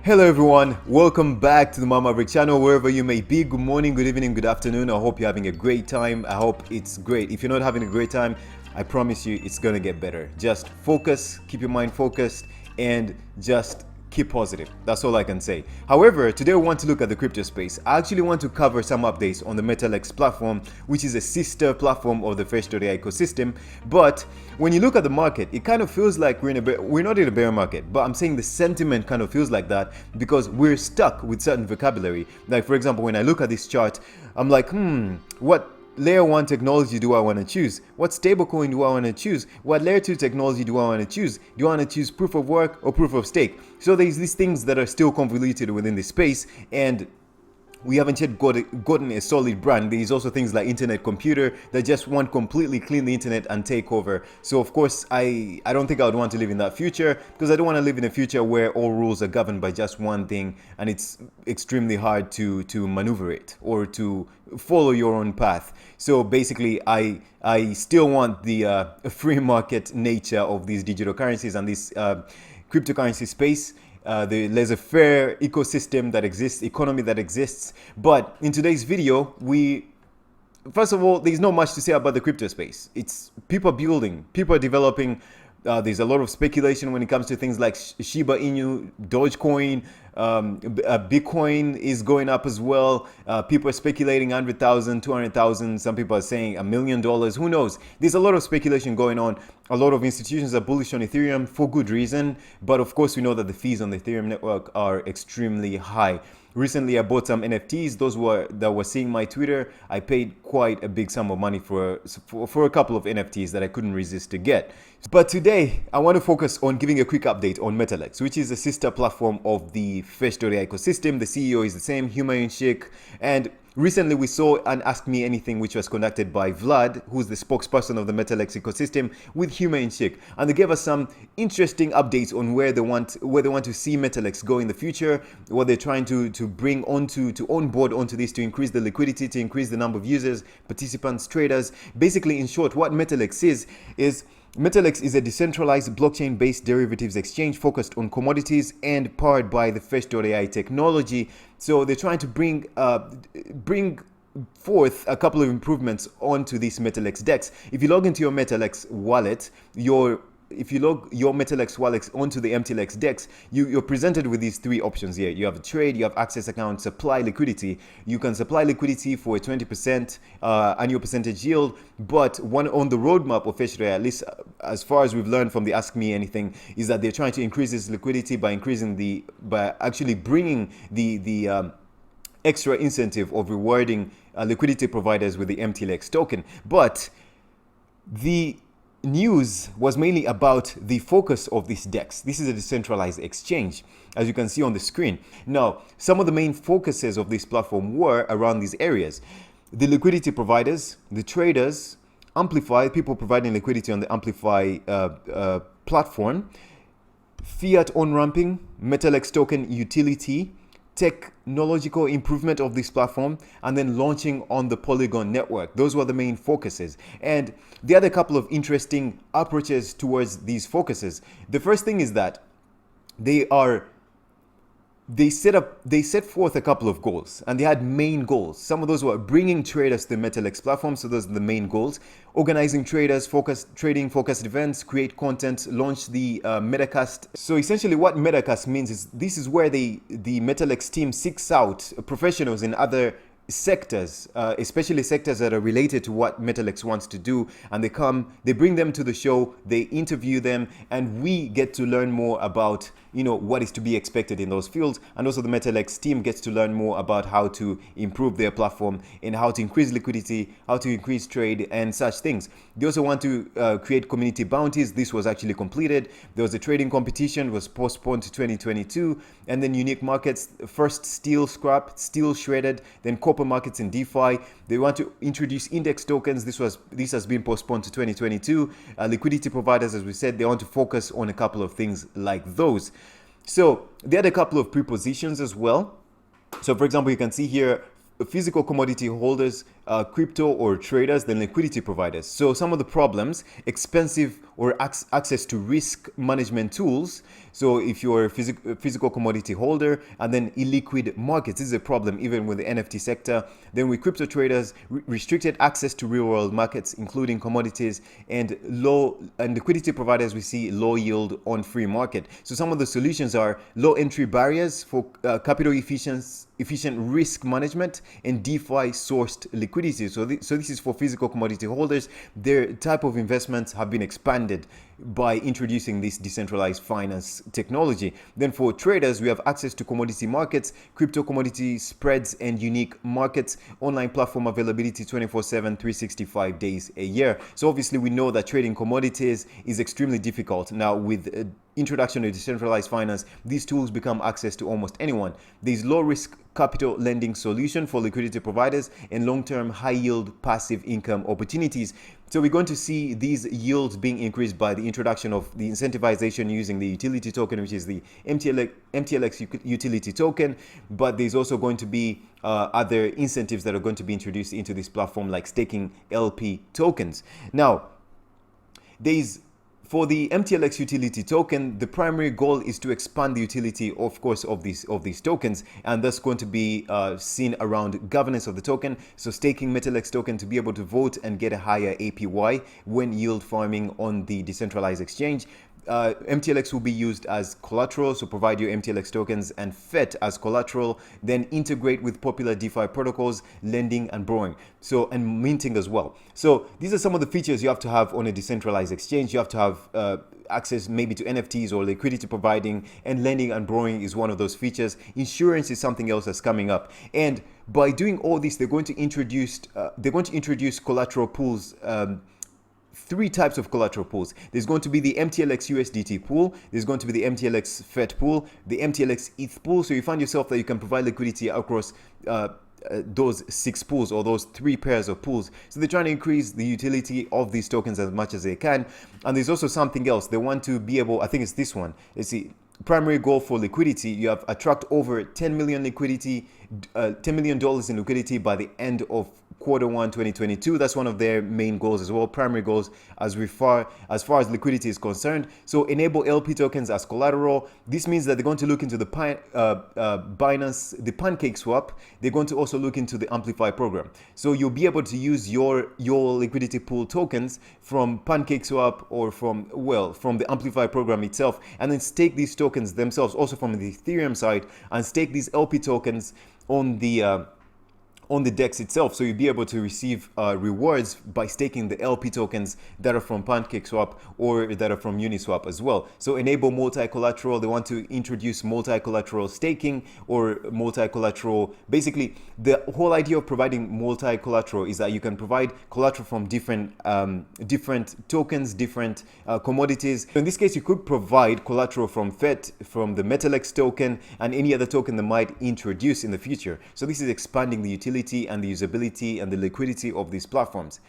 Hello everyone, welcome back to the Mama Brick channel. Wherever you may be, good morning, good evening, good afternoon. I hope you're having a great time. I hope it's great. If you're not having a great time, I promise you it's gonna get better. Just focus, keep your mind focused, and just keep positive. That's all I can say. However, today we want to look at the crypto space. I actually want to cover some updates on the Mettalex platform, which is a sister platform of the Fetch.AI ecosystem. But when you look at the market, it kind of feels like we're not in a bear market, but I'm saying the sentiment kind of feels like that because we're stuck with certain vocabulary. Like for example, when I look at this chart, I'm like, what layer 1 technology do I want to choose? What stablecoin do I want to choose? What layer 2 technology do I want to choose? Do I want to choose proof of work or proof of stake? So there's these things that are still convoluted within the space, and we haven't yet gotten a solid brand. There's also things like internet computer that just want completely clean the internet and take over. So of course, I don't think I would want to live in that future, because I don't want to live in a future where all rules are governed by just one thing and it's extremely hard to maneuver it or to follow your own path. So basically, I still want the free market nature of these digital currencies and this cryptocurrency space. There's a fair ecosystem that exists, economy that exists. But in today's video, first of all, there's not much to say about the crypto space. It's people building, people are developing. There's a lot of speculation when it comes to things like Shiba Inu, Dogecoin, Bitcoin is going up as well. People are speculating 100,000, 200,000. Some people are saying $1 million. Who knows? There's a lot of speculation going on. A lot of institutions are bullish on Ethereum for good reason. But of course, we know that the fees on the Ethereum network are extremely high. Recently, I bought some NFTs. Those that were seeing my Twitter, I paid quite a big sum of money for a couple of NFTs that I couldn't resist to get. But today, I want to focus on giving a quick update on Mettalex, which is a sister platform of the Fetch.AI ecosystem. The CEO is the same, Humayun Sheikh, and recently we saw an Ask Me Anything, which was conducted by Vlad, who's the spokesperson of the Mettalex ecosystem, with Humayun Sheikh, and they gave us some interesting updates on where they want to see Mettalex go in the future, what they're trying to bring onboard onto this to increase the liquidity, to increase the number of users, participants, traders. Basically, in short, what Mettalex is Mettalex is a decentralized blockchain-based derivatives exchange focused on commodities and powered by the Fetch.AI technology. So they're trying to bring forth a couple of improvements onto this Mettalex DEX. If you log into your Mettalex wallet, if you log your Mettalex wallet onto the MTLX DEX, you're presented with these three options here. You have a trade, you have access account, supply liquidity. You can supply liquidity for a 20% annual percentage yield, but one on the roadmap of Fetch.AI, at least as far as we've learned from the Ask Me Anything, is that they're trying to increase this liquidity by actually bringing the extra incentive of rewarding liquidity providers with the MTLX token. But the news was mainly about the focus of this DEX. This is a decentralized exchange, as you can see on the screen. Now, some of the main focuses of this platform were around these areas: the liquidity providers, the traders, Amplify, people providing liquidity on the Amplify platform, fiat on-ramping, Mettalex token utility, technological improvement of this platform, and then launching on the Polygon network. Those were the main focuses. And the other couple of interesting approaches towards these focuses. The first thing is that they set forth a couple of goals, and they had main goals. Some of those were bringing traders to the Mettalex platform, so those are the main goals. Organizing traders, trading focused events, create content, launch the Metacast. So essentially what Metacast means is this is where the Mettalex team seeks out professionals in other sectors, especially sectors that are related to what Mettalex wants to do, and they bring them to the show, they interview them, and we get to learn more about what is to be expected in those fields. And also the Mettalex team gets to learn more about how to improve their platform and how to increase liquidity, how to increase trade and such things. They also want to create community bounties. This was actually completed. There was a trading competition, was postponed to 2022, and then unique markets, first steel scrap, steel shredded, then copper markets in DeFi. They want to introduce index tokens. This has been postponed to 2022. Liquidity providers, as we said, they want to focus on a couple of things like those. So they had a couple of prepositions as well. So for example, you can see here physical commodity holders, crypto or traders than liquidity providers. So some of the problems: expensive or access to risk management tools. So if you're a physical commodity holder, and then illiquid markets, this is a problem even with the NFT sector. Then with crypto traders, restricted access to real world markets, including commodities, and liquidity providers, we see low yield on free market. So some of the solutions are low entry barriers for capital efficient risk management and DeFi sourced liquidity. So this is for physical commodity holders. Their type of investments have been expanded by introducing this decentralized finance technology. Then for traders, we have access to commodity markets, crypto commodity spreads, and unique markets, online platform availability 24/7, 365 days a year. So obviously we know that trading commodities is extremely difficult. Now with introduction of decentralized finance, these tools become access to almost anyone. There's low risk capital lending solution for liquidity providers and long-term high yield passive income opportunities. So we're going to see these yields being increased by the introduction of the incentivization using the utility token, which is the MTLX utility token. But there's also going to be other incentives that are going to be introduced into this platform, like staking LP tokens. Now, for the MTLX utility token, the primary goal is to expand the utility, of course, of these tokens, and that's going to be seen around governance of the token. So staking Mettalex token to be able to vote and get a higher APY when yield farming on the decentralized exchange. MTLX will be used as collateral, so provide your MTLX tokens and FET as collateral, then integrate with popular DeFi protocols, lending and borrowing, and minting as well. So these are some of the features you have to have on a decentralized exchange. You have to have access maybe to NFTs or liquidity providing, and lending and borrowing is one of those features. Insurance is something else that's coming up, and by doing all this, they're going to introduce collateral pools. Three types of collateral pools. There's going to be the MTLX USDT pool, there's going to be the MTLX FET pool, the MTLX ETH pool. So you find yourself that you can provide liquidity across those 6 pools, or those 3 pairs of pools. So they're trying to increase the utility of these tokens as much as they can. And there's also something else. They want to be able, I think it's this one. Let's see. Primary goal for liquidity, you have attract over $10 million in liquidity by the end of Q1 2022. That's one of their main goals as well, primary goals as far as liquidity is concerned. So enable LP tokens as collateral. This means that they're going to look into the Binance, the Pancake swap. They're going to also look into the Amplify program. So you'll be able to use your liquidity pool tokens from Pancake swap or from the Amplify program itself, and then stake these tokens themselves also from the Ethereum side, and stake these LP tokens on the DEX itself. So you'll be able to receive rewards by staking the LP tokens that are from PancakeSwap or that are from Uniswap as well. So enable multi-collateral. They want to introduce multi-collateral staking or multi-collateral. Basically, the whole idea of providing multi-collateral is that you can provide collateral from different tokens, different commodities. So in this case, you could provide collateral from FET, from the Mettalex token, and any other token that might introduce in the future. So this is expanding the utility and the usability and the liquidity of these platforms.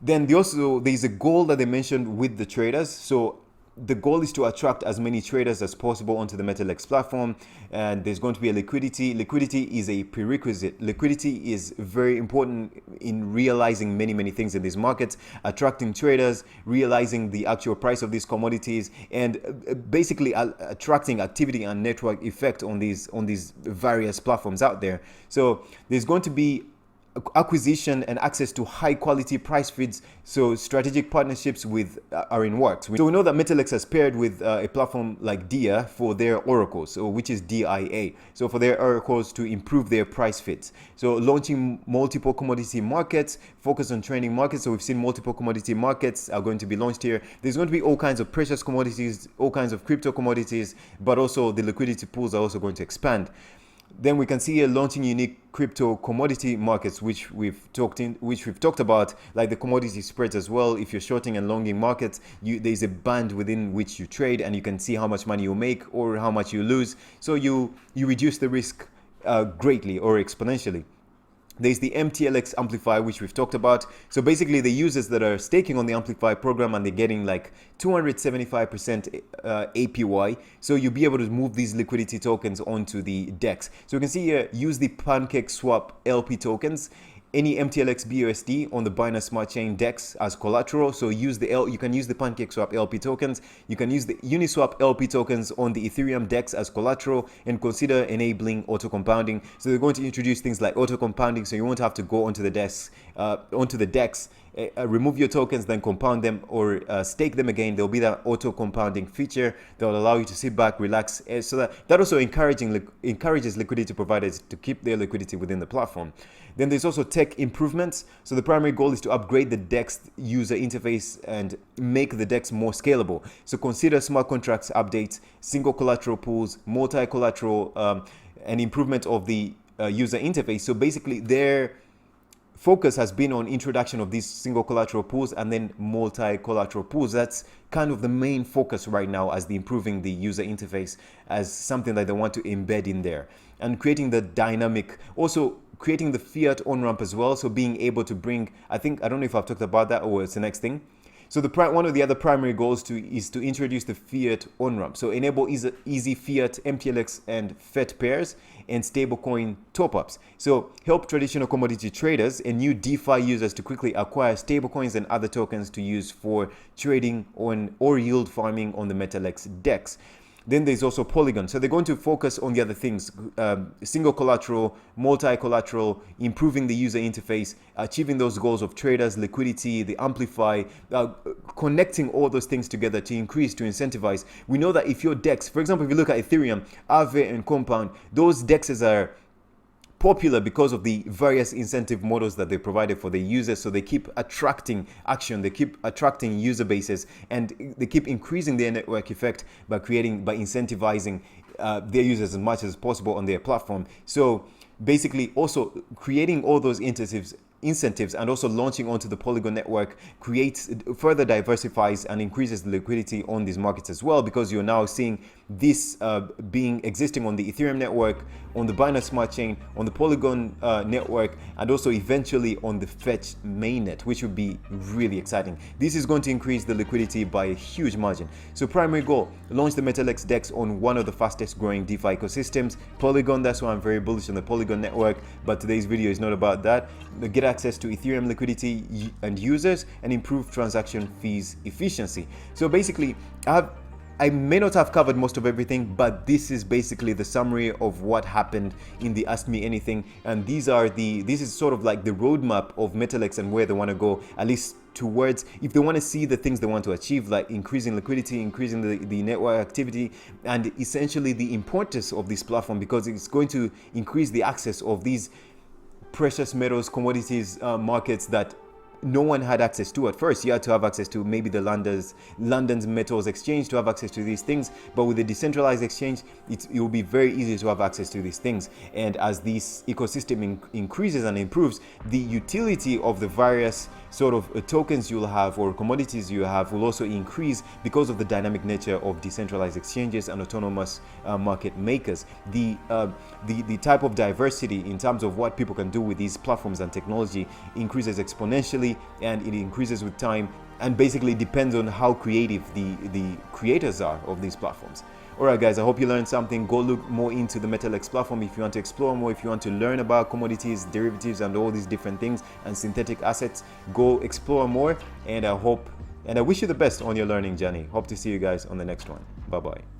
Then there's a goal that they mentioned with the traders. So the goal is to attract as many traders as possible onto the Mettalex platform, and there's going to be a liquidity. Liquidity is a prerequisite. Liquidity is very important in realizing many things in these markets, attracting traders, realizing the actual price of these commodities, and basically attracting activity and network effect on these various platforms out there. So there's going to be acquisition and access to high quality price feeds. So strategic partnerships are in works. So we know that Mettalex has paired with a platform like DIA for their oracles, which is DIA. So for their oracles to improve their price feeds. So launching multiple commodity markets, focus on trending markets. So we've seen multiple commodity markets are going to be launched here. There's going to be all kinds of precious commodities, all kinds of crypto commodities, but also the liquidity pools are also going to expand. Then we can see here launching unique crypto commodity markets, which we've talked about, like the commodity spreads as well. If you're shorting and longing markets, there's a band within which you trade, and you can see how much money you make or how much you lose. So you reduce the risk greatly or exponentially. There's the MTLX Amplifier, which we've talked about. So basically the users that are staking on the Amplify program and they're getting like 275% APY. So you'll be able to move these liquidity tokens onto the DEX. So you can see here, use the PancakeSwap LP tokens any MTLX BUSD on the Binance Smart Chain DEX as collateral. So you can use the PancakeSwap LP tokens. You can use the Uniswap LP tokens on the Ethereum DEX as collateral, and consider enabling auto compounding. So they're going to introduce things like auto compounding, so you won't have to go onto the DEX, remove your tokens, then compound them or stake them again. There'll be that auto compounding feature that will allow you to sit back, relax. So that also encourages liquidity providers to keep their liquidity within the platform. Then there's also tech improvements. So the primary goal is to upgrade the DEX user interface and make the DEX more scalable. So consider smart contracts updates, single collateral pools, multi-collateral, and improvement of the user interface. So basically their focus has been on introduction of these single collateral pools and then multi-collateral pools. That's kind of the main focus right now, as improving the user interface as something that they want to embed in there, and creating the dynamic, also creating the fiat on-ramp as well. So being able to bring, I don't know if I've talked about that or it's the next thing. So one of the other primary goals is to introduce the fiat on-ramp. So enable easy fiat, MTLX, and FET pairs, and stablecoin top-ups. So help traditional commodity traders and new DeFi users to quickly acquire stablecoins and other tokens to use for trading on or yield farming on the Mettalex DEX. Then there's also Polygon. So they're going to focus on the other things, single collateral, multi-collateral, improving the user interface, achieving those goals of traders, liquidity, the amplify, connecting all those things together to incentivize. We know that if your DEX, for example, if you look at Ethereum, Aave and Compound, those DEXs are popular because of the various incentive models that they provided for the users. So they keep attracting action, they keep attracting user bases, and they keep increasing their network effect by incentivizing their users as much as possible on their platform. So basically also creating all those incentives and also launching onto the Polygon network further diversifies and increases the liquidity on these markets as well, because you're now seeing this existing on the Ethereum network, on the Binance Smart Chain, on the Polygon network, and also eventually on the Fetch mainnet, which would be really exciting. This is going to increase the liquidity by a huge margin. So primary goal, launch the Mettalex DEX on one of the fastest growing DeFi ecosystems, Polygon. That's why I'm very bullish on the Polygon network, but today's video is not about that. Get access to Ethereum liquidity and users, and improve transaction fees efficiency. So basically, I may not have covered most of everything, but this is basically the summary of what happened in the Ask Me Anything. And this is sort of like the roadmap of Mettalex and where they want to go, at least towards, if they want to see the things they want to achieve, like increasing liquidity, increasing the network activity, and essentially the importance of this platform, because it's going to increase the access of these precious metals, commodities markets that no one had access to at first. You had to have access to maybe the London's metals exchange to have access to these things, but with the decentralized exchange, it will be very easy to have access to these things. And as this ecosystem increases and improves, the utility of the various sort of tokens you'll have or commodities you have will also increase because of the dynamic nature of decentralized exchanges and autonomous market makers. The type of diversity in terms of what people can do with these platforms and technology increases exponentially, and it increases with time, and basically depends on how creative the creators are of these platforms. Alright guys, I hope you learned something. Go look more into the Mettalex platform if you want to explore more, if you want to learn about commodities, derivatives, and all these different things and synthetic assets. Go explore more, and I wish you the best on your learning journey. Hope to see you guys on the next one. Bye bye.